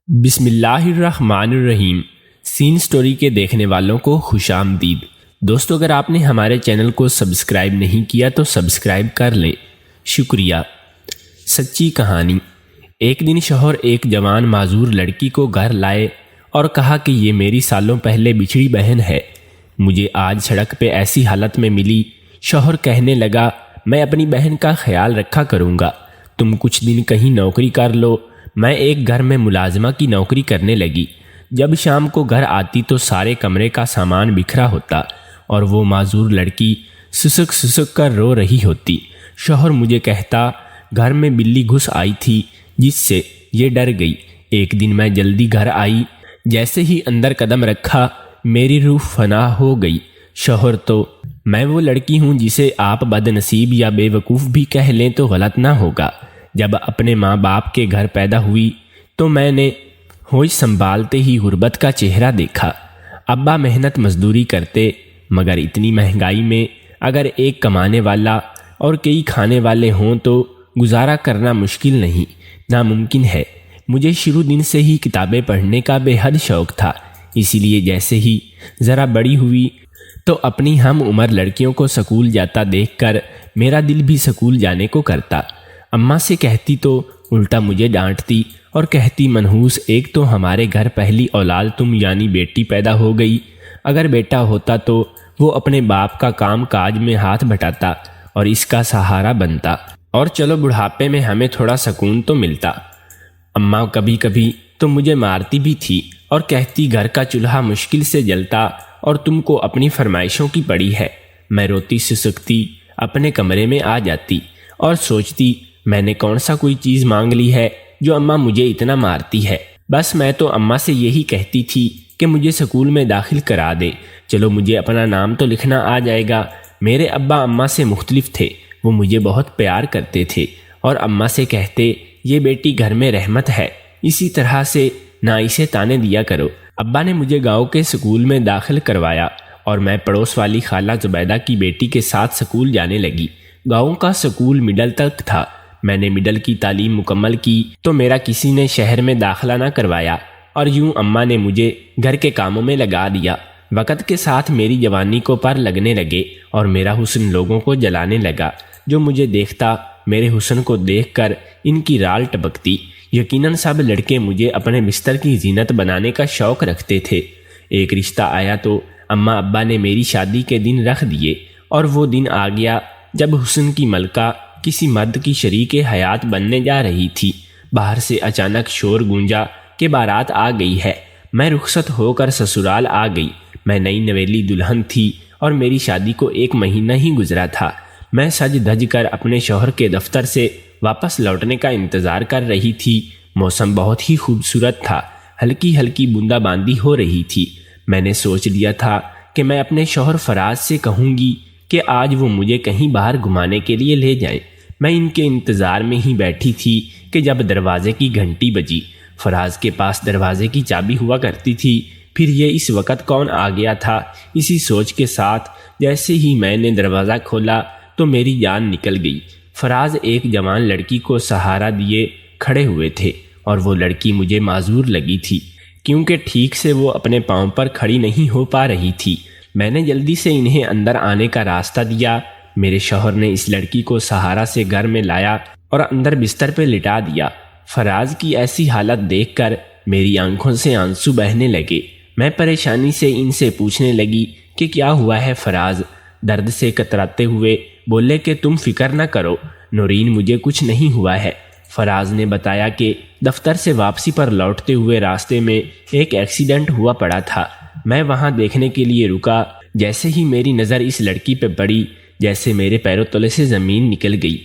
بسم اللہ الرحمن الرحیم۔ سین سٹوری کے دیکھنے والوں کو خوش آمدید۔ دوستو، اگر آپ نے ہمارے چینل کو سبسکرائب نہیں کیا تو سبسکرائب کر لیں، شکریہ۔ سچی کہانی۔ ایک دن شوہر ایک جوان معذور لڑکی کو گھر لائے اور کہا کہ یہ میری سالوں پہلے بچھڑی بہن ہے، مجھے آج سڑک پہ ایسی حالت میں ملی۔ شوہر کہنے لگا، میں اپنی بہن کا خیال رکھا کروں گا، تم کچھ دن کہیں نوکری کر لو۔ میں ایک گھر میں ملازمہ کی نوکری کرنے لگی۔ جب شام کو گھر آتی تو سارے کمرے کا سامان بکھرا ہوتا اور وہ معذور لڑکی سسک سسک کر رو رہی ہوتی۔ شوہر مجھے کہتا، گھر میں بلی گھس آئی تھی جس سے یہ ڈر گئی۔ ایک دن میں جلدی گھر آئی، جیسے ہی اندر قدم رکھا میری روح فنا ہو گئی۔ شوہر تو، میں وہ لڑکی ہوں جسے آپ بد نصیب یا بے وقوف بھی کہہ لیں تو غلط نہ ہوگا۔ جب اپنے ماں باپ کے گھر پیدا ہوئی تو میں نے ہوش سنبھالتے ہی غربت کا چہرہ دیکھا۔ ابا محنت مزدوری کرتے، مگر اتنی مہنگائی میں اگر ایک کمانے والا اور کئی کھانے والے ہوں تو گزارا کرنا مشکل نہیں، ناممکن ہے۔ مجھے شروع دن سے ہی کتابیں پڑھنے کا بے حد شوق تھا، اسی لیے جیسے ہی ذرا بڑی ہوئی تو اپنی ہم عمر لڑکیوں کو سکول جاتا دیکھ کر میرا دل بھی سکول جانے کو کرتا۔ اماں سے کہتی تو الٹا مجھے ڈانٹتی اور کہتی، منحوس، ایک تو ہمارے گھر پہلی اولاد تم یعنی بیٹی پیدا ہو گئی، اگر بیٹا ہوتا تو وہ اپنے باپ کا کام کاج میں ہاتھ بٹاتا اور اس کا سہارا بنتا، اور چلو بڑھاپے میں ہمیں تھوڑا سکون تو ملتا۔ اماں کبھی کبھی تو مجھے مارتی بھی تھی اور کہتی، گھر کا چولہا مشکل سے جلتا اور تم کو اپنی فرمائشوں کی پڑی ہے۔ میں روتی سسکتی اپنے کمرے میں آ جاتی اور سوچتی، میں نے کون سا کوئی چیز مانگ لی ہے جو اماں مجھے اتنا مارتی ہے۔ بس میں تو اماں سے یہی کہتی تھی کہ مجھے سکول میں داخل کرا دے، چلو مجھے اپنا نام تو لکھنا آ جائے گا۔ میرے ابا اماں سے مختلف تھے، وہ مجھے بہت پیار کرتے تھے اور اماں سے کہتے، یہ بیٹی گھر میں رحمت ہے، اسی طرح سے نہ اسے تانے دیا کرو۔ ابا نے مجھے گاؤں کے سکول میں داخل کروایا اور میں پڑوس والی خالہ زبیدہ کی بیٹی کے ساتھ سکول جانے لگی۔ گاؤں کا سکول مڈل تک تھا۔ میں نے مڈل کی تعلیم مکمل کی تو میرا کسی نے شہر میں داخلہ نہ کروایا اور یوں اماں نے مجھے گھر کے کاموں میں لگا دیا۔ وقت کے ساتھ میری جوانی کو پر لگنے لگے اور میرا حسن لوگوں کو جلانے لگا۔ جو مجھے دیکھتا، میرے حسن کو دیکھ کر ان کی رال ٹپکتی۔ یقیناً سب لڑکے مجھے اپنے بستر کی زینت بنانے کا شوق رکھتے تھے۔ ایک رشتہ آیا تو اماں ابا نے میری شادی کے دن رکھ دیے اور وہ دن آ گیا جب حسن کی ملکہ کسی مرد کی شریک حیات بننے جا رہی تھی۔ باہر سے اچانک شور گونجا کہ بارات آ گئی ہے۔ میں رخصت ہو کر سسرال آ گئی۔ میں نئی نویلی دلہن تھی اور میری شادی کو 1 مہینہ ہی گزرا تھا۔ میں سج دھج کر اپنے شوہر کے دفتر سے واپس لوٹنے کا انتظار کر رہی تھی۔ موسم بہت ہی خوبصورت تھا، ہلکی ہلکی بوندا باندی ہو رہی تھی۔ میں نے سوچ لیا تھا کہ میں اپنے شوہر فراز سے کہوں گی کہ آج وہ مجھے کہیں باہر گھمانے کے لیے لے جائیں۔ میں ان کے انتظار میں ہی بیٹھی تھی کہ جب دروازے کی گھنٹی بجی۔ فراز کے پاس دروازے کی چابی ہوا کرتی تھی، پھر یہ اس وقت کون آ گیا تھا؟ اسی سوچ کے ساتھ جیسے ہی میں نے دروازہ کھولا تو میری جان نکل گئی۔ فراز ایک جوان لڑکی کو سہارا دیے کھڑے ہوئے تھے اور وہ لڑکی مجھے معذور لگی تھی کیونکہ ٹھیک سے وہ اپنے پاؤں پر کھڑی نہیں ہو پا رہی تھی۔ میں نے جلدی سے انہیں اندر آنے کا راستہ دیا۔ میرے شوہر نے اس لڑکی کو سہارا سے گھر میں لایا اور اندر بستر پہ لٹا دیا۔ فراز کی ایسی حالت دیکھ کر میری آنکھوں سے آنسو بہنے لگے۔ میں پریشانی سے ان سے پوچھنے لگی کہ کیا ہوا ہے فراز؟ درد سے کتراتے ہوئے بولے کہ تم فکر نہ کرو نورین، مجھے کچھ نہیں ہوا ہے۔ فراز نے بتایا کہ دفتر سے واپسی پر لوٹتے ہوئے راستے میں ایک ایکسیڈنٹ ہوا پڑا تھا۔ میں وہاں دیکھنے کے لیے رکا۔ جیسے ہی میری نظر اس لڑکی پہ پڑی، جیسے میرے پیروں تلے سے زمین نکل گئی،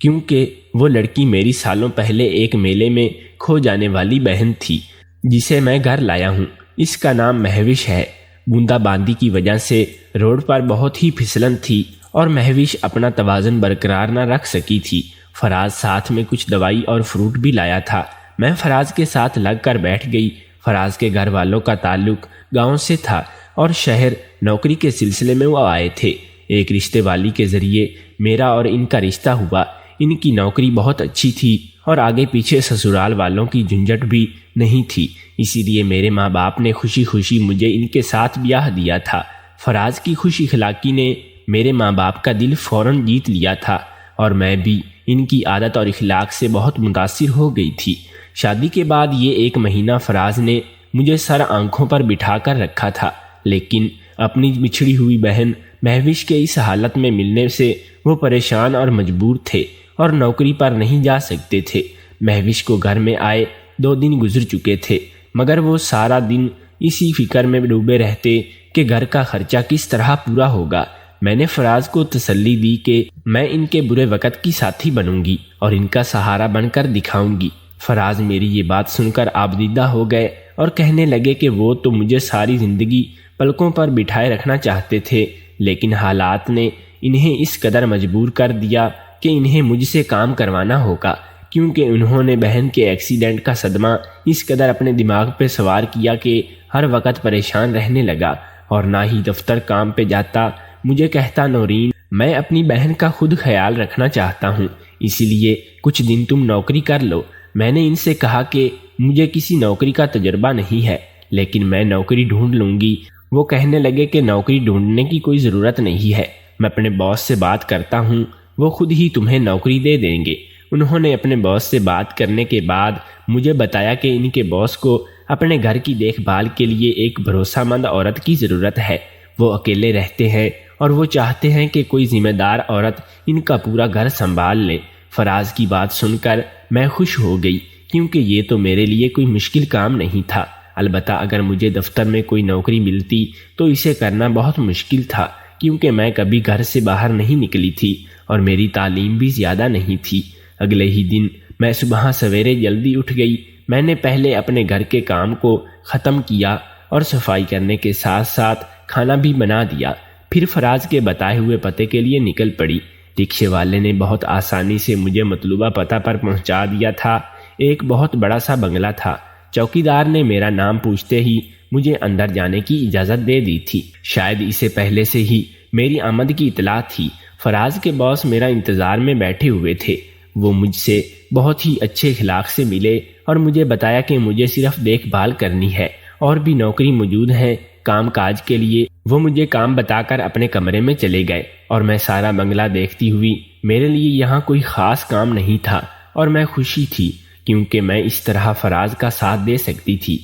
کیونکہ وہ لڑکی میری سالوں پہلے ایک میلے میں کھو جانے والی بہن تھی جسے میں گھر لایا ہوں۔ اس کا نام مہوش ہے۔ بوندا باندی کی وجہ سے روڈ پر بہت ہی پھسلن تھی اور مہوش اپنا توازن برقرار نہ رکھ سکی تھی۔ فراز ساتھ میں کچھ دوائی اور فروٹ بھی لایا تھا۔ میں فراز کے ساتھ لگ کر بیٹھ گئی۔ فراز کے گھر والوں کا تعلق گاؤں سے تھا اور شہر نوکری کے سلسلے میں وہ آئے تھے۔ ایک رشتے والی کے ذریعے میرا اور ان کا رشتہ ہوا۔ ان کی نوکری بہت اچھی تھی اور آگے پیچھے سسرال والوں کی جھنجھٹ بھی نہیں تھی، اسی لیے میرے ماں باپ نے خوشی خوشی مجھے ان کے ساتھ بیاہ دیا تھا۔ فراز کی خوش اخلاقی نے میرے ماں باپ کا دل فوراً جیت لیا تھا اور میں بھی ان کی عادت اور اخلاق سے بہت متاثر ہو گئی تھی۔ شادی کے بعد یہ 1 مہینہ فراز نے مجھے سر آنکھوں پر بٹھا کر رکھا تھا، لیکن اپنی بچھڑی ہوئی بہن مہوش کے اس حالت میں ملنے سے وہ پریشان اور مجبور تھے اور نوکری پر نہیں جا سکتے تھے۔ مہوش کو گھر میں آئے 2 دن گزر چکے تھے، مگر وہ سارا دن اسی فکر میں ڈوبے رہتے کہ گھر کا خرچہ کس طرح پورا ہوگا۔ میں نے فراز کو تسلی دی کہ میں ان کے برے وقت کی ساتھی بنوں گی اور ان کا سہارا بن کر دکھاؤں گی۔ فراز میری یہ بات سن کر آبدیدہ ہو گئے اور کہنے لگے کہ وہ تو مجھے ساری زندگی پلکوں پر بٹھائے رکھنا چاہتے تھے، لیکن حالات نے انہیں اس قدر مجبور کر دیا کہ انہیں مجھ سے کام کروانا ہوگا، کیونکہ انہوں نے بہن کے ایکسیڈنٹ کا صدمہ اس قدر اپنے دماغ پہ سوار کیا کہ ہر وقت پریشان رہنے لگا اور نہ ہی دفتر کام پہ جاتا۔ مجھے کہتا، نورین، میں اپنی بہن کا خود خیال رکھنا چاہتا ہوں، اسی لیے کچھ دن تم نوکری کر لو۔ میں نے ان سے کہا کہ مجھے کسی نوکری کا تجربہ نہیں ہے، لیکن میں نوکری ڈھونڈ لوں گی۔ وہ کہنے لگے کہ نوکری ڈھونڈنے کی کوئی ضرورت نہیں ہے، میں اپنے باس سے بات کرتا ہوں، وہ خود ہی تمہیں نوکری دے دیں گے۔ انہوں نے اپنے باس سے بات کرنے کے بعد مجھے بتایا کہ ان کے باس کو اپنے گھر کی دیکھ بھال کے لیے ایک بھروسہ مند عورت کی ضرورت ہے۔ وہ اکیلے رہتے ہیں اور وہ چاہتے ہیں کہ کوئی ذمہ دار عورت ان کا پورا گھر سنبھال لے۔ فراز کی بات سن کر میں خوش ہو گئی، کیونکہ یہ تو میرے لیے کوئی مشکل کام نہیں تھا۔ البتہ اگر مجھے دفتر میں کوئی نوکری ملتی تو اسے کرنا بہت مشکل تھا، کیونکہ میں کبھی گھر سے باہر نہیں نکلی تھی اور میری تعلیم بھی زیادہ نہیں تھی۔ اگلے ہی دن میں صبح سویرے جلدی اٹھ گئی۔ میں نے پہلے اپنے گھر کے کام کو ختم کیا اور صفائی کرنے کے ساتھ ساتھ کھانا بھی بنا دیا، پھر فراز کے بتائے ہوئے پتے کے لیے نکل پڑی۔ رکشے والے نے بہت آسانی سے مجھے مطلوبہ پتہ پر پہنچا دیا تھا۔ ایک بہت بڑا سا بنگلہ تھا۔ چوکیدار نے میرا نام پوچھتے ہی مجھے اندر جانے کی اجازت دے دی تھی۔ شاید اسے پہلے سے ہی میری آمد کی اطلاع تھی۔ فراز کے باس میرا انتظار میں بیٹھے ہوئے تھے۔ وہ مجھ سے بہت ہی اچھے اخلاق سے ملے اور مجھے بتایا کہ مجھے صرف دیکھ بھال کرنی ہے اور بھی نوکری موجود ہے کام کاج کے لیے۔ وہ مجھے کام بتا کر اپنے کمرے میں چلے گئے اور میں سارا بنگلہ دیکھتی ہوئی، میرے لیے یہاں کوئی خاص کام نہیں تھا اور میں خوشی تھی کیونکہ میں اس طرح فراز کا ساتھ دے سکتی تھی۔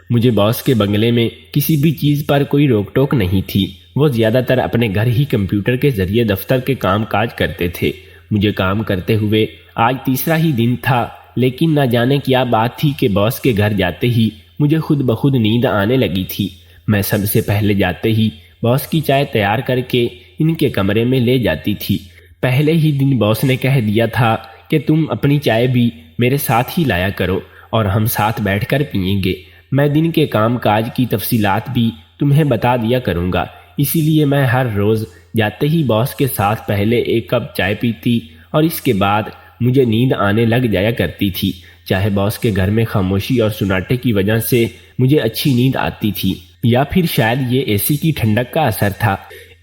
مجھے باس کے بنگلے میں کسی بھی چیز پر کوئی روک ٹوک نہیں تھی۔ وہ زیادہ تر اپنے گھر ہی کمپیوٹر کے ذریعے دفتر کے کام کاج کرتے تھے۔ مجھے کام کرتے ہوئے آج تیسرا ہی دن تھا، لیکن نہ جانے کیا بات تھی کہ باس کے گھر جاتے ہی مجھے خود بخود نیند آنے لگی تھی۔ میں سب سے پہلے جاتے ہی باس کی چائے تیار کر کے ان کے کمرے میں لے جاتی تھی۔ پہلے ہی دن باس نے کہہ دیا تھا کہ تم اپنی چائے بھی میرے ساتھ ہی لایا کرو اور ہم ساتھ بیٹھ کر پئیں گے۔ میں دن کے کام کاج کی تفصیلات بھی تمہیں بتا دیا کروں گا، اسی لیے میں ہر روز جاتے ہی باس کے ساتھ پہلے 1 کپ چائے پیتی اور اس کے بعد مجھے نیند آنے لگ جایا کرتی تھی۔ چاہے باس کے گھر میں خاموشی اور سناٹے کی وجہ سے مجھے اچھی نیند آتی تھی یا پھر شاید یہ اے سی کی ٹھنڈک کا اثر تھا۔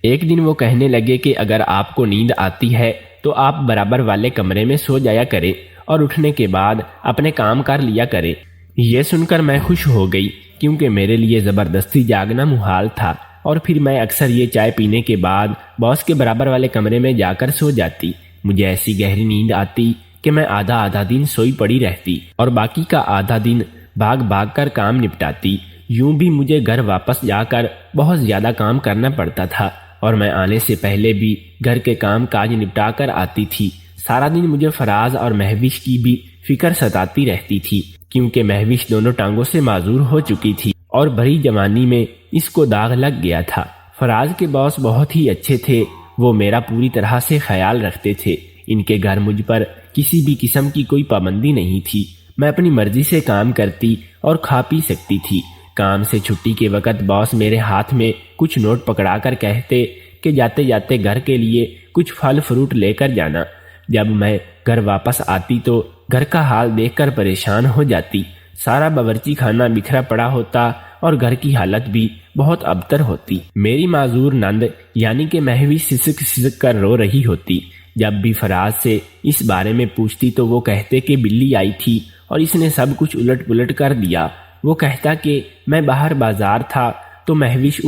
ایک دن وہ کہنے لگے کہ اگر آپ کو نیند آتی ہے تو آپ برابر والے کمرے میں سو جایا کریں اور اٹھنے کے بعد اپنے کام کر لیا کریں۔ یہ سن کر میں خوش ہو گئی کیونکہ میرے لیے زبردستی جاگنا محال تھا، اور پھر میں اکثر یہ چائے پینے کے بعد باس کے برابر والے کمرے میں جا کر سو جاتی۔ مجھے ایسی گہری نیند آتی کہ میں آدھا دن سوئی پڑی رہتی اور باقی کا آدھا دن بھاگ بھاگ کر کام نپٹاتی۔ یوں بھی مجھے گھر واپس جا کر بہت زیادہ کام کرنا پڑتا تھا اور میں آنے سے پہلے بھی گھر کے کام کاج نپٹا کر آتی تھی۔ سارا دن مجھے فراز اور مہوش کی بھی فکر ستاتی رہتی تھی، کیونکہ مہوش دونوں ٹانگوں سے معذور ہو چکی تھی اور بڑی جوانی میں اس کو داغ لگ گیا تھا۔ فراز کے باس بہت ہی اچھے تھے، وہ میرا پوری طرح سے خیال رکھتے تھے۔ ان کے گھر مجھ پر کسی بھی قسم کی کوئی پابندی نہیں تھی، میں اپنی مرضی سے کام کرتی اور کھا پی سکتی تھی۔ کام سے چھٹی کے وقت باس میرے ہاتھ میں کچھ نوٹ پکڑا کر کہتے کہ جاتے جاتے گھر کے لیے کچھ پھل فروٹ لے کر جانا۔ جب میں گھر واپس آتی تو گھر کا حال دیکھ کر پریشان ہو جاتی۔ سارا باورچی خانہ بکھرا پڑا ہوتا اور گھر کی حالت بھی بہت ابتر ہوتی۔ میری معذور نند یعنی کہ مہوش سسک سسک کر رو رہی ہوتی۔ جب بھی فراز سے اس بارے میں پوچھتی تو وہ کہتے کہ بلی آئی تھی اور اس نے سب کچھ الٹ پلٹ کر دیا۔ وہ کہتا کہ میں باہر بازار تھا تو مہوش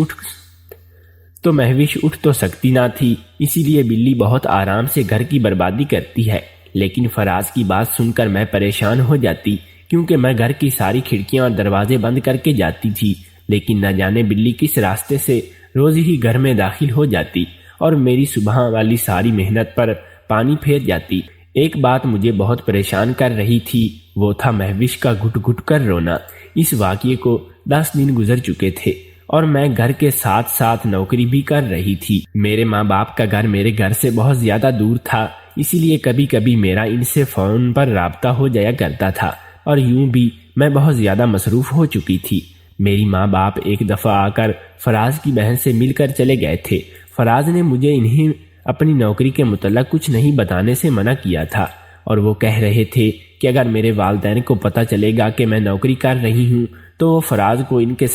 اٹھ تو سکتی نہ تھی، اسی لیے بلی بہت آرام سے گھر کی بربادی کرتی ہے۔ لیکن فراز کی بات سن کر میں پریشان ہو جاتی، کیونکہ میں گھر کی ساری کھڑکیاں اور دروازے بند کر کے جاتی تھی، لیکن نہ جانے بلی کس راستے سے روز ہی گھر میں داخل ہو جاتی اور میری صبح والی ساری محنت پر پانی پھیر جاتی۔ ایک بات مجھے بہت پریشان کر رہی تھی، وہ تھا مہوش کا گھٹ گھٹ کر رونا۔ اس واقعے کو 10 دن گزر چکے تھے اور میں گھر کے ساتھ ساتھ نوکری بھی کر رہی تھی۔ میرے ماں باپ کا گھر میرے گھر سے بہت زیادہ دور تھا، اسی لیے کبھی کبھی میرا ان سے فون پر رابطہ ہو جایا کرتا تھا، اور یوں بھی میں بہت زیادہ مصروف ہو چکی تھی۔ میری ماں باپ ایک دفعہ آ کر فراز کی بہن سے مل کر چلے گئے تھے۔ فراز نے مجھے انہیں اپنی نوکری کے متعلق کچھ نہیں بتانے سے منع کیا تھا، اور وہ کہہ رہے تھے کہ اگر میرے والدین کو پتہ چلے گا کہ میں نوکری کر رہی ہوں تو وہ فراز کو ان کے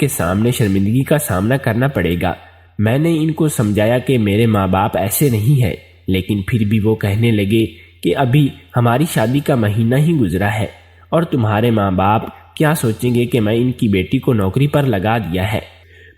سامنے شرمندگی کا سامنا کرنا پڑے گا۔ میں نے ان کو سمجھایا کہ میرے ماں باپ ایسے نہیں ہیں، لیکن پھر بھی وہ کہنے لگے کہ ابھی ہماری شادی کا مہینہ ہی گزرا ہے اور تمہارے ماں باپ کیا سوچیں گے کہ میں ان کی بیٹی کو نوکری پر لگا دیا ہے۔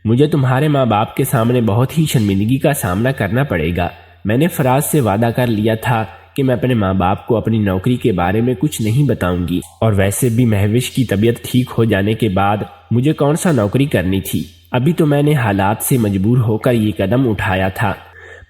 مجھے تمہارے ماں باپ کے سامنے بہت ہی شرمندگی کا سامنا کرنا پڑے گا۔ میں نے فراز سے وعدہ کر لیا تھا کہ میں اپنے ماں باپ کو اپنی نوکری کے بارے میں کچھ نہیں بتاؤں گی، اور ویسے بھی مہوش کی طبیعت ٹھیک ہو جانے کے بعد مجھے کون سا نوکری کرنی تھی۔ ابھی تو میں نے حالات سے مجبور ہو کر یہ قدم اٹھایا تھا۔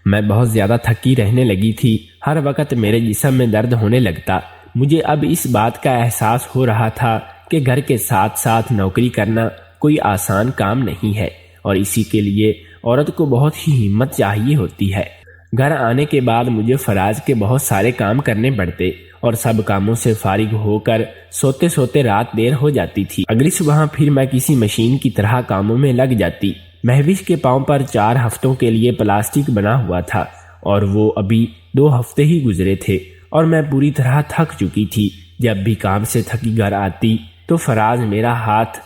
میں بہت زیادہ تھکی رہنے لگی تھی، ہر وقت میرے جسم میں درد ہونے لگتا۔ مجھے اب اس بات کا احساس ہو رہا تھا کہ گھر کے ساتھ ساتھ نوکری کرنا کوئی آسان کام نہیں ہے، اور اسی کے لیے عورت کو بہت ہی ہمت چاہیے ہوتی ہے۔ گھر آنے کے بعد مجھے فراز کے بہت سارے کام کرنے پڑتے، اور سب کاموں سے فارغ ہو کر سوتے سوتے رات دیر ہو جاتی تھی۔ اگلی صبح پھر میں کسی مشین کی طرح کاموں میں لگ جاتی۔ مہوش کے پاؤں پر 4 ہفتوں کے لیے پلاسٹک بنا ہوا تھا، اور وہ ابھی 2 ہفتے ہی گزرے تھے، اور میں پوری طرح تھک چکی تھی۔ جب بھی کام سے تھکی گھر آتی تو فراز میرا ہاتھ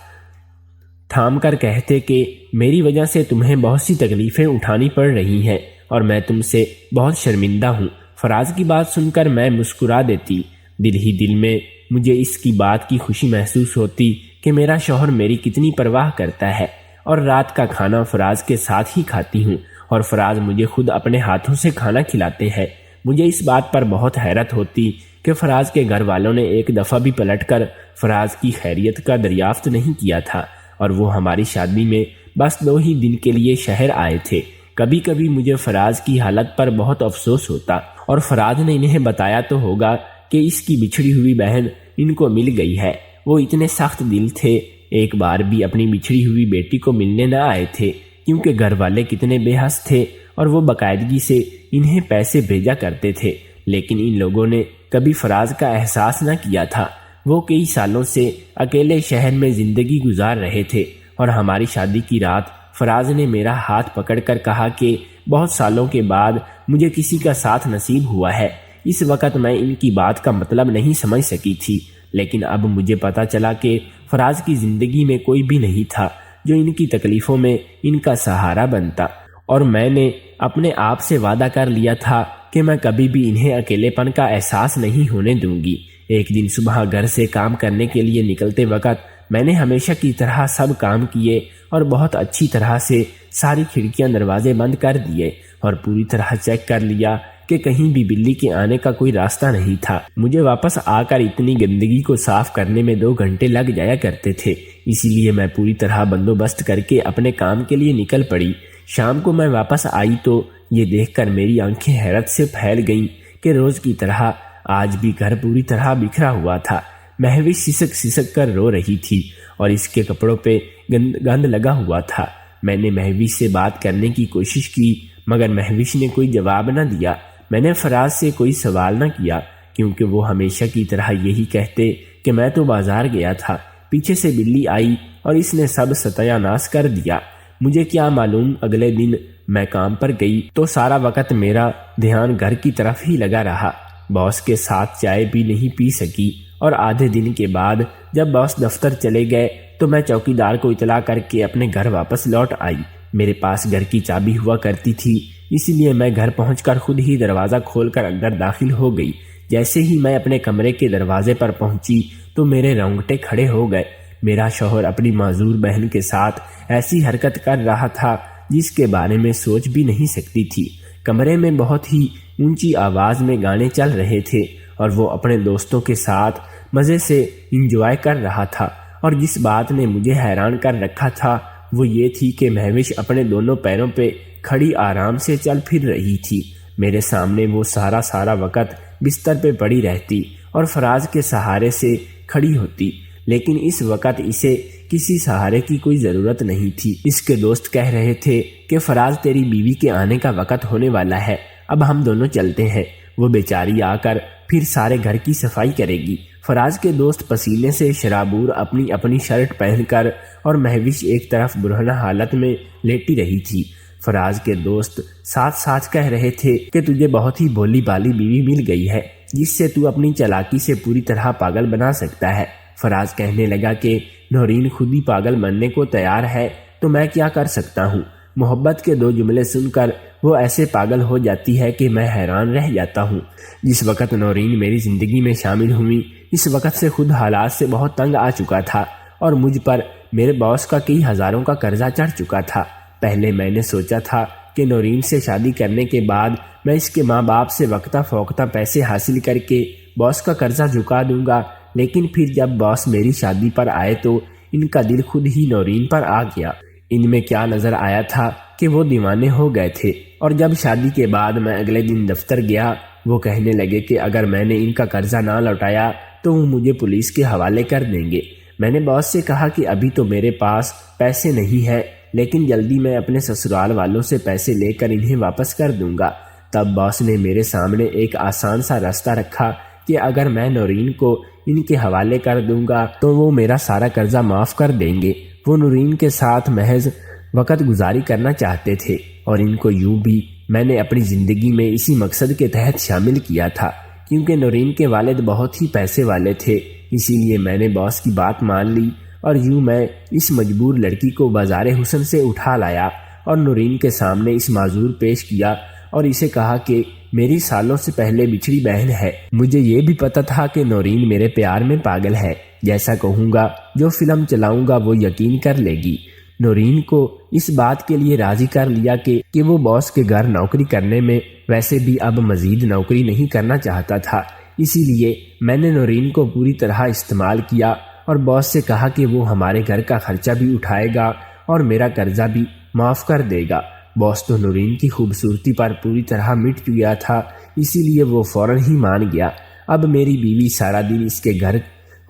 تھام کر کہتے کہ میری وجہ سے تمہیں بہت سی تکلیفیں اٹھانی پڑ رہی ہیں اور میں تم سے بہت شرمندہ ہوں۔ فراز کی بات سن کر میں مسکرا دیتی۔ دل ہی دل میں مجھے اس کی بات کی خوشی محسوس ہوتی کہ میرا شوہر میری کتنی پرواہ کرتا ہے، اور رات کا کھانا فراز کے ساتھ ہی کھاتی ہوں، اور فراز مجھے خود اپنے ہاتھوں سے کھانا کھلاتے ہیں۔ مجھے اس بات پر بہت حیرت ہوتی کہ فراز کے گھر والوں نے ایک دفعہ بھی پلٹ کر فراز کی خیریت کا دریافت نہیں کیا تھا، اور وہ ہماری شادی میں بس 2 ہی دن کے لیے شہر آئے تھے۔ کبھی کبھی مجھے فراز کی حالت پر بہت افسوس ہوتا، اور فراز نے انہیں بتایا تو ہوگا کہ اس کی بچھڑی ہوئی بہن ان کو مل گئی ہے۔ وہ اتنے سخت دل تھے، ایک بار بھی اپنی بچھڑی ہوئی بیٹی کو ملنے نہ آئے تھے، کیونکہ گھر والے کتنے بے حس تھے اور وہ باقاعدگی سے انہیں پیسے بھیجا کرتے تھے۔ لیکن ان لوگوں نے کبھی فراز کا احساس نہ کیا تھا۔ وہ کئی سالوں سے اکیلے شہر میں زندگی گزار رہے تھے، اور ہماری شادی کی رات فراز نے میرا ہاتھ پکڑ کر کہا کہ بہت سالوں کے بعد مجھے کسی کا ساتھ نصیب ہوا ہے۔ اس وقت میں ان کی بات کا مطلب نہیں سمجھ سکی تھی، لیکن اب مجھے پتا چلا کہ فراز کی زندگی میں کوئی بھی نہیں تھا جو ان کی تکلیفوں میں ان کا سہارا بنتا، اور میں نے اپنے آپ سے وعدہ کر لیا تھا کہ میں کبھی بھی انہیں اکیلے پن کا احساس نہیں ہونے دوں گی۔ ایک دن صبح گھر سے کام کرنے کے لیے نکلتے وقت میں نے ہمیشہ کی طرح سب کام کیے اور بہت اچھی طرح سے ساری کھڑکیاں دروازے بند کر دیے، اور پوری طرح چیک کر لیا کہ کہیں بھی بلی کے آنے کا کوئی راستہ نہیں تھا۔ مجھے واپس آ کر اتنی گندگی کو صاف کرنے میں 2 گھنٹے لگ جایا کرتے تھے، اسی لیے میں پوری طرح بندوبست کر کے اپنے کام کے لیے نکل پڑی۔ شام کو میں واپس آئی تو یہ دیکھ کر میری آنکھیں حیرت سے پھیل گئیں کہ روز کی طرح آج بھی گھر پوری طرح بکھرا ہوا تھا۔ مہوش سسک سسک کر رو رہی تھی اور اس کے کپڑوں پہ گند لگا ہوا تھا۔ میں نے مہوش سے بات کرنے کی کوشش کی، مگر مہوش نے کوئی جواب نہ دیا۔ میں نے فراز سے کوئی سوال نہ کیا، کیونکہ وہ ہمیشہ کی طرح یہی کہتے کہ میں تو بازار گیا تھا، پیچھے سے بلی آئی اور اس نے سب ستیہ ناش کر دیا۔ مجھے کیا معلوم، اگلے دن میں کام پر گئی تو سارا وقت میرا دھیان گھر کی طرف ہی لگا رہا۔ باس کے ساتھ چائے بھی نہیں پی سکی، اور آدھے دن کے بعد جب باس دفتر چلے گئے تو میں چوکیدار کو اطلاع کر کے اپنے گھر واپس لوٹ آئی۔ میرے پاس گھر کی چابی ہوا کرتی تھی، اس لیے میں گھر پہنچ کر خود ہی دروازہ کھول کر اندر داخل ہو گئی۔ جیسے ہی میں اپنے کمرے کے دروازے پر پہنچی تو میرے رونگٹے کھڑے ہو گئے۔ میرا شوہر اپنی معذور بہن کے ساتھ ایسی حرکت کر رہا تھا جس کے بارے میں سوچ بھی نہیں سکتی تھی۔ کمرے میں بہت ہی اونچی آواز میں گانے چل رہے تھے اور وہ اپنے دوستوں کے ساتھ مزے سے انجوائے کر رہا تھا، اور جس بات نے مجھے حیران کر رکھا تھا وہ یہ تھی کہ مہوش اپنے دونوں پیروں پہ کھڑی آرام سے چل پھر رہی تھی۔ میرے سامنے وہ سارا وقت بستر پہ پڑی رہتی اور فراز کے سہارے سے کھڑی ہوتی، لیکن اس وقت اسے کسی سہارے کی کوئی ضرورت نہیں تھی۔ اس کے دوست کہہ رہے تھے کہ فراز تیری بیوی کے آنے کا وقت ہونے والا ہے، اب ہم دونوں چلتے ہیں، وہ بیچاری آ کر پھر سارے گھر کی صفائی کرے گی۔ فراز کے دوست پسینے سے شرابور اپنی شرٹ پہن کر اور مہوش ایک طرف برہنہ حالت میں لیٹی رہی تھی۔ فراز کے دوست ساتھ کہہ رہے تھے کہ تجھے بہت ہی بھولی بالی بیوی مل گئی ہے جس سے تو اپنی چالاکی سے پوری طرح پاگل بنا سکتا ہے۔ فراز کہنے لگا کہ نورین خود ہی پاگل بننے کو تیار ہے تو میں کیا کر سکتا ہوں۔ محبت کے 2 جملے سن کر وہ ایسے پاگل ہو جاتی ہے کہ میں حیران رہ جاتا ہوں۔ جس وقت نورین میری زندگی میں شامل ہوئی اس وقت سے خود حالات سے بہت تنگ آ چکا تھا اور مجھ پر میرے باس کا کئی ہزاروں کا قرضہ چڑھ چکا تھا۔ پہلے میں نے سوچا تھا کہ نورین سے شادی کرنے کے بعد میں اس کے ماں باپ سے وقتہ فوقتہ پیسے حاصل کر کے باس کا قرضہ چکا دوں گا، لیکن پھر جب باس میری شادی پر آئے تو ان کا دل خود ہی نورین پر آ گیا۔ ان میں کیا نظر آیا تھا کہ وہ دیوانے ہو گئے تھے، اور جب شادی کے بعد میں اگلے دن دفتر گیا وہ کہنے لگے کہ اگر میں نے ان کا قرضہ نہ لوٹایا تو وہ مجھے پولیس کے حوالے کر دیں گے۔ میں نے باس سے کہا کہ ابھی تو میرے پاس پیسے نہیں ہیں، لیکن جلدی میں اپنے سسرال والوں سے پیسے لے کر انہیں واپس کر دوں گا۔ تب باس نے میرے سامنے ایک آسان سا راستہ رکھا کہ اگر میں نورین کو ان کے حوالے کر دوں گا تو وہ میرا سارا قرضہ معاف کر دیں گے۔ وہ نورین کے ساتھ محض وقت گزاری کرنا چاہتے تھے، اور ان کو یوں بھی میں نے اپنی زندگی میں اسی مقصد کے تحت شامل کیا تھا، کیونکہ نورین کے والد بہت ہی پیسے والے تھے۔ اسی لیے میں نے باس کی بات مان لی اور یوں میں اس مجبور لڑکی کو بازار حسن سے اٹھا لایا اور نورین کے سامنے اس معذور پیش کیا اور اسے کہا کہ میری سالوں سے پہلے بچھڑی بہن ہے۔ مجھے یہ بھی پتا تھا کہ نورین میرے پیار میں پاگل ہے، جیسا کہوں گا، جو فلم چلاؤں گا وہ یقین کر لے گی۔ نورین کو اس بات کے لیے راضی کر لیا کہ وہ باس کے گھر نوکری کرنے میں ویسے بھی اب مزید نوکری نہیں کرنا چاہتا تھا۔ اسی لیے میں نے نورین کو پوری طرح استعمال کیا اور باس سے کہا کہ وہ ہمارے گھر کا خرچہ بھی اٹھائے گا اور میرا قرضہ بھی معاف کر دے گا۔ باس تو نورین کی خوبصورتی پر پوری طرح مٹ گیا تھا، اسی لیے وہ فوراً ہی مان گیا۔ اب میری بیوی سارا دن اس کے گھر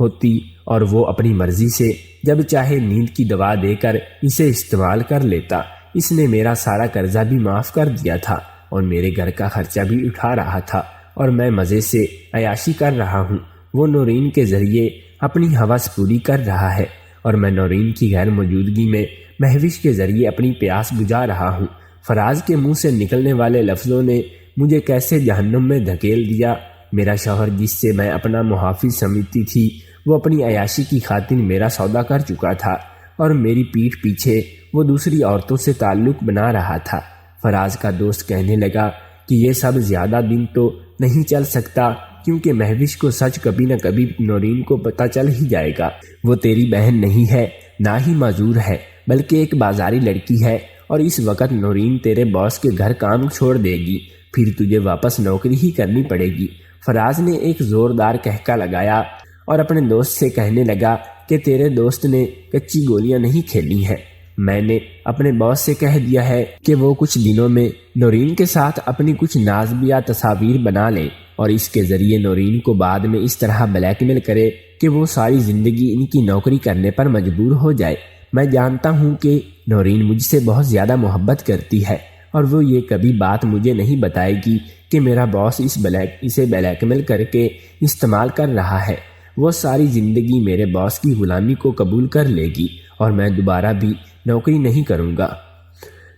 ہوتی اور وہ اپنی مرضی سے جب چاہے نیند کی دوا دے کر اسے استعمال کر لیتا۔ اس نے میرا سارا قرضہ بھی معاف کر دیا تھا اور میرے گھر کا خرچہ بھی اٹھا رہا تھا، اور میں مزے سے عیاشی کر رہا ہوں۔ وہ نورین کے ذریعے اپنی ہوس پوری کر رہا ہے اور میں نورین کی غیر موجودگی میں مہوش کے ذریعے اپنی پیاس بجھا رہا ہوں۔ فراز کے منہ سے نکلنے والے لفظوں نے مجھے کیسے جہنم میں دھکیل دیا۔ میرا شوہر جس سے میں اپنا محافظ سمجھتی تھی وہ اپنی عیاشی کی خاطر میرا سودا کر چکا تھا، اور میری پیٹھ پیچھے وہ دوسری عورتوں سے تعلق بنا رہا تھا۔ فراز کا دوست کہنے لگا کہ یہ سب زیادہ دن تو نہیں چل سکتا، کیونکہ مہوش کو سچ کبھی نہ کبھی نورین کو پتہ چل ہی جائے گا۔ وہ تیری بہن نہیں ہے، نہ ہی معذور ہے، بلکہ ایک بازاری لڑکی ہے، اور اس وقت نورین تیرے باس کے گھر کام چھوڑ دے گی، پھر تجھے واپس نوکری ہی کرنی پڑے گی۔ فراز نے ایک زوردار کہکا لگایا اور اپنے دوست سے کہنے لگا کہ تیرے دوست نے کچی گولیاں نہیں کھیلی ہیں۔ میں نے اپنے باس سے کہہ دیا ہے کہ وہ کچھ دنوں میں نورین کے ساتھ اپنی کچھ نازبیہ تصاویر بنا لیں اور اس کے ذریعے نورین کو بعد میں اس طرح بلیک میل کرے کہ وہ ساری زندگی ان کی نوکری کرنے پر مجبور ہو جائے۔ میں جانتا ہوں کہ نورین مجھ سے بہت زیادہ محبت کرتی ہے اور وہ یہ کبھی بات مجھے نہیں بتائے گی کہ میرا باس اسے بلیک میل کر کے استعمال کر رہا ہے۔ وہ ساری زندگی میرے باس کی غلامی کو قبول کر لے گی اور میں دوبارہ بھی نوکری نہیں کروں گا۔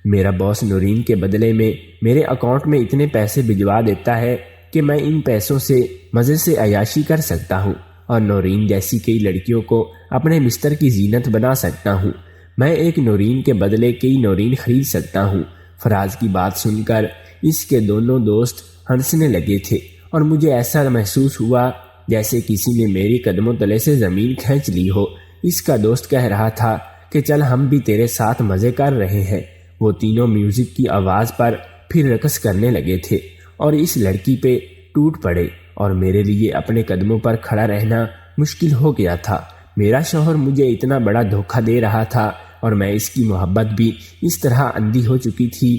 میرا باس نورین کے بدلے میں میرے اکاؤنٹ میں اتنے پیسے بھجوا دیتا ہے کہ میں ان پیسوں سے مزے سے عیاشی کر سکتا ہوں اور نورین جیسی کئی لڑکیوں کو اپنے بستر کی زینت بنا سکتا ہوں۔ میں ایک نورین کے بدلے کئی نورین خرید سکتا ہوں۔ فراز کی بات سن کر اس کے دونوں دوست ہنسنے لگے تھے اور مجھے ایسا محسوس ہوا جیسے کسی نے میری قدموں تلے سے زمین کھینچ لی ہو۔ اس کا دوست کہہ رہا تھا کہ چل ہم بھی تیرے ساتھ مزے کر رہے ہیں۔ وہ تینوں میوزک کی آواز پر پھر رقص کرنے لگے تھے اور اس لڑکی پہ ٹوٹ پڑے اور میرے لیے اپنے قدموں پر کھڑا رہنا مشکل ہو گیا تھا۔ میرا شوہر مجھے اتنا بڑا دھوکہ دے رہا تھا اور میں اس کی محبت بھی اس طرح اندھی ہو چکی تھی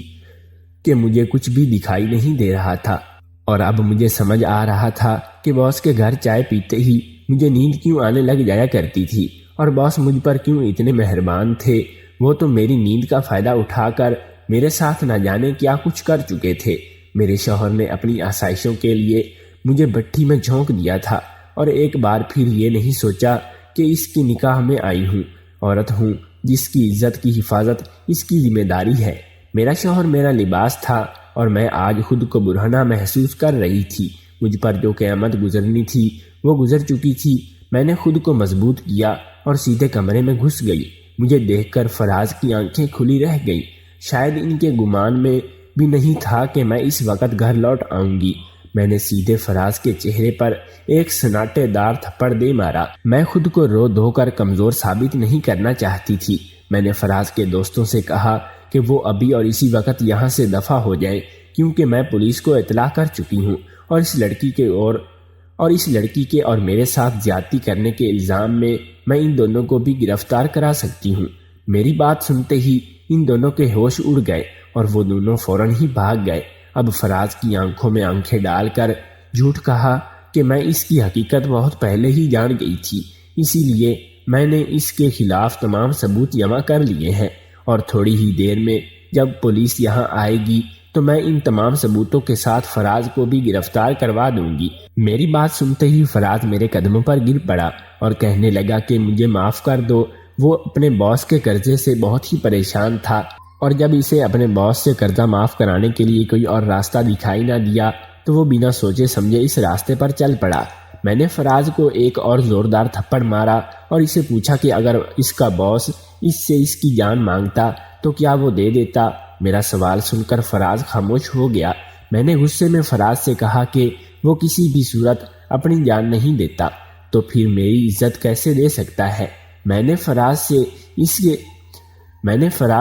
کہ مجھے کچھ بھی دکھائی نہیں دے رہا تھا، اور اب مجھے سمجھ آ رہا تھا کہ باس کے گھر چائے پیتے ہی مجھے نیند کیوں آنے لگ جایا کرتی تھی اور باس مجھ پر کیوں اتنے مہربان تھے۔ وہ تو میری نیند کا فائدہ اٹھا کر میرے ساتھ نہ جانے کیا کچھ کر چکے تھے۔ میرے شوہر نے اپنی آسائشوں کے لیے مجھے بٹھی میں جھونک دیا تھا اور ایک بار پھر یہ نہیں سوچا کہ اس کی نکاح میں آئی ہوں، عورت ہوں جس کی عزت کی حفاظت اس کی ذمہ داری ہے۔ میرا شوہر میرا لباس تھا اور میں آج خود کو برہنہ محسوس کر رہی تھی۔ مجھ پر جو قیامت گزرنی تھی وہ گزر چکی تھی۔ میں نے خود کو مضبوط کیا اور سیدھے کمرے میں گھس گئی۔ مجھے دیکھ کر فراز کی آنکھیں کھلی رہ گئیں۔ شاید ان کے گمان میں بھی نہیں تھا کہ میں اس وقت گھر لوٹ آؤں گی۔ میں نے سیدھے فراز کے چہرے پر ایک سناٹے دار تھپڑ دے مارا۔ میں خود کو رو دھو کر کمزور ثابت نہیں کرنا چاہتی تھی۔ میں نے فراز کے دوستوں سے کہا کہ وہ ابھی اور اسی وقت یہاں سے دفع ہو جائیں، کیونکہ میں پولیس کو اطلاع کر چکی ہوں اور اس لڑکی کے اور میرے ساتھ زیادتی کرنے کے الزام میں ان دونوں کو بھی گرفتار کرا سکتی ہوں۔ میری بات سنتے ہی ان دونوں کے ہوش اڑ گئے اور وہ دونوں فوراً ہی بھاگ گئے۔ اب فراز کی آنکھوں میں آنکھیں ڈال کر جھوٹ کہا کہ میں اس کی حقیقت بہت پہلے ہی جان گئی تھی، اسی لیے میں نے اس کے خلاف تمام ثبوت جمع کر لیے ہیں اور تھوڑی ہی دیر میں جب پولیس یہاں آئے گی تو میں ان تمام ثبوتوں کے ساتھ فراز کو بھی گرفتار کروا دوں گی۔ میری بات سنتے ہی فراز میرے قدموں پر گر پڑا اور کہنے لگا کہ مجھے معاف کر دو۔ وہ اپنے باس کے قرضے سے بہت ہی پریشان تھا اور جب اسے اپنے باس سے قرضہ معاف کرانے کے لیے کوئی اور راستہ دکھائی نہ دیا تو وہ بنا سوچے سمجھے اس راستے پر چل پڑا۔ میں نے فراز کو ایک اور زوردار تھپڑ مارا اور اسے پوچھا کہ اگر اس کا باس اس سے اس کی جان مانگتا تو کیا وہ دے دیتا۔ میرا سوال سن کر فراز خاموش ہو گیا۔ میں نے غصے میں فراز سے کہا کہ وہ کسی بھی صورت اپنی جان نہیں دیتا تو پھر میری عزت کیسے دے سکتا ہے۔ میں نے فراز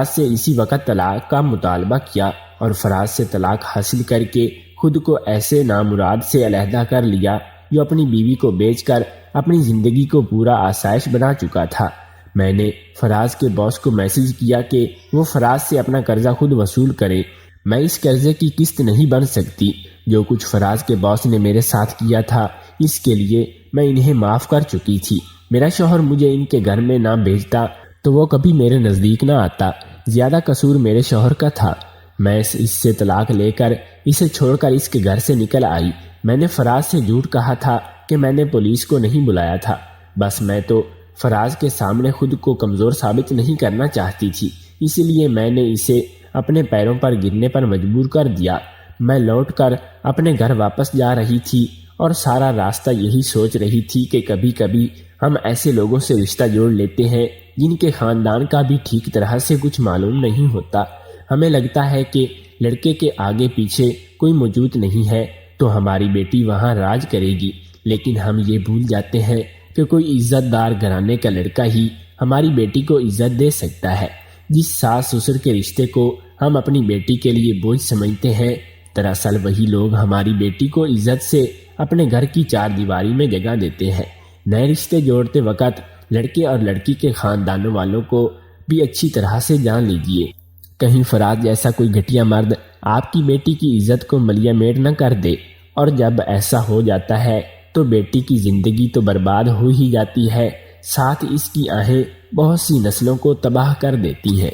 سے اسی وقت طلاق کا مطالبہ کیا اور فراز سے طلاق حاصل کر کے خود کو ایسے نامراد سے علیحدہ کر لیا جو اپنی بیوی کو بیچ کر اپنی زندگی کو پورا آسائش بنا چکا تھا۔ میں نے فراز کے باس کو میسج کیا کہ وہ فراز سے اپنا قرضہ خود وصول کرے۔ میں اس قرضے کی قسط نہیں بن سکتی۔ جو کچھ فراز کے باس نے میرے ساتھ کیا تھا اس کے لیے میں انہیں معاف کر چکی تھی۔ میرا شوہر مجھے ان کے گھر میں نہ بھیجتا تو وہ کبھی میرے نزدیک نہ آتا۔ زیادہ قصور میرے شوہر کا تھا۔ میں اس سے طلاق لے کر اسے چھوڑ کر اس کے گھر سے نکل آئی۔ میں نے فراز سے جھوٹ کہا تھا کہ میں نے پولیس کو نہیں بلایا تھا، بس میں تو فراز کے سامنے خود کو کمزور ثابت نہیں کرنا چاہتی تھی، اسی لیے میں نے اسے اپنے پیروں پر گرنے پر مجبور کر دیا۔ میں لوٹ کر اپنے گھر واپس جا رہی تھی اور سارا راستہ یہی سوچ رہی تھی کہ کبھی کبھی ہم ایسے لوگوں سے رشتہ جوڑ لیتے ہیں جن کے خاندان کا بھی ٹھیک طرح سے کچھ معلوم نہیں ہوتا۔ ہمیں لگتا ہے کہ لڑکے کے آگے پیچھے کوئی موجود نہیں ہے تو ہماری بیٹی وہاں راج کرے گی، لیکن ہم یہ بھول جاتے ہیں کہ کوئی عزت دار گھرانے کا لڑکا ہی ہماری بیٹی کو عزت دے سکتا ہے۔ جس ساس سسر کے رشتے کو ہم اپنی بیٹی کے لیے بوجھ سمجھتے ہیں، دراصل وہی لوگ ہماری بیٹی کو عزت سے اپنے گھر کی چار دیواری میں جگہ دیتے ہیں۔ نئے رشتے جوڑتے وقت لڑکے اور لڑکی کے خاندانوں والوں کو بھی اچھی طرح سے جان لیجیے، کہیں فراز جیسا کوئی گھٹیا مرد آپ کی بیٹی کی عزت کو ملیا میٹ نہ کر دے، اور جب ایسا ہو جاتا ہے تو بیٹی کی زندگی تو برباد ہو ہی جاتی ہے، ساتھ اس کی آہیں بہت سی نسلوں کو تباہ کر دیتی ہیں۔